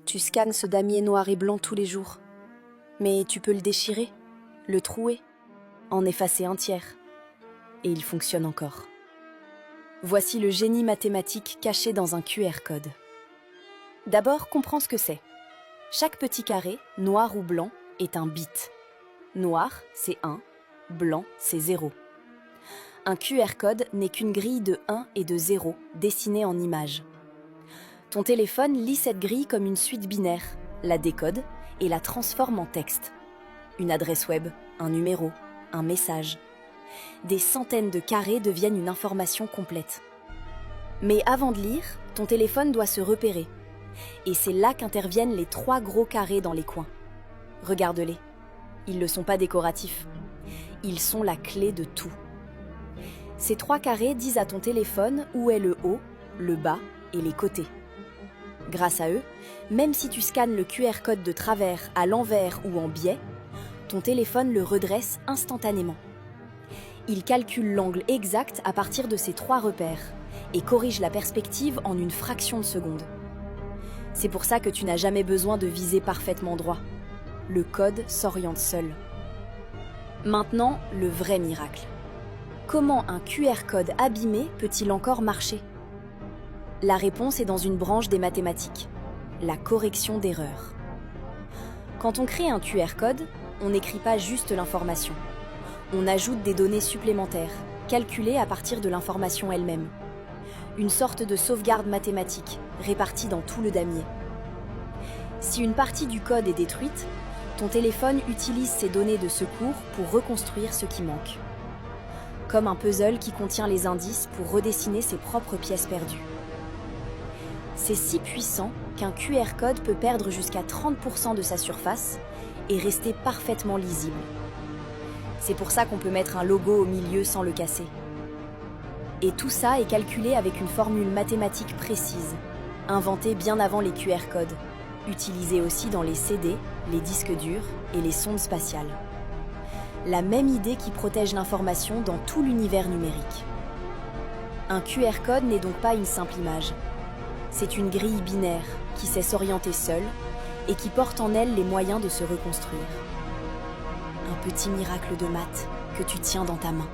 Tu scannes ce damier noir et blanc tous les jours. Mais tu peux le déchirer, le trouer, en effacer un tiers. Et il fonctionne encore. Voici le génie mathématique caché dans un QR code. D'abord, comprends ce que c'est. Chaque petit carré, noir ou blanc, est un bit. Noir, c'est 1, blanc, c'est 0. Un QR code n'est qu'une grille de 1 et de 0 dessinée en images. Ton téléphone lit cette grille comme une suite binaire, la décode et la transforme en texte. Une adresse web, un numéro, un message. Des centaines de carrés deviennent une information complète. Mais avant de lire, ton téléphone doit se repérer. Et c'est là qu'interviennent les 3 gros carrés dans les coins. Regarde-les. Ils ne sont pas décoratifs. Ils sont la clé de tout. Ces 3 carrés disent à ton téléphone où est le haut, le bas et les côtés. Grâce à eux, même si tu scannes le QR code de travers, à l'envers ou en biais, ton téléphone le redresse instantanément. Il calcule l'angle exact à partir de ces 3 repères et corrige la perspective en une fraction de seconde. C'est pour ça que tu n'as jamais besoin de viser parfaitement droit. Le code s'oriente seul. Maintenant, le vrai miracle. Comment un QR code abîmé peut-il encore marcher ? La réponse est dans une branche des mathématiques, la correction d'erreurs. Quand on crée un QR code, on n'écrit pas juste l'information. On ajoute des données supplémentaires, calculées à partir de l'information elle-même. Une sorte de sauvegarde mathématique, répartie dans tout le damier. Si une partie du code est détruite, ton téléphone utilise ces données de secours pour reconstruire ce qui manque. Comme un puzzle qui contient les indices pour redessiner ses propres pièces perdues. C'est si puissant qu'un QR code peut perdre jusqu'à 30% de sa surface et rester parfaitement lisible. C'est pour ça qu'on peut mettre un logo au milieu sans le casser. Et tout ça est calculé avec une formule mathématique précise, inventée bien avant les QR codes, utilisée aussi dans les CD, les disques durs et les sondes spatiales. La même idée qui protège l'information dans tout l'univers numérique. Un QR code n'est donc pas une simple image. C'est une grille binaire qui sait s'orienter seule et qui porte en elle les moyens de se reconstruire. Un petit miracle de maths que tu tiens dans ta main.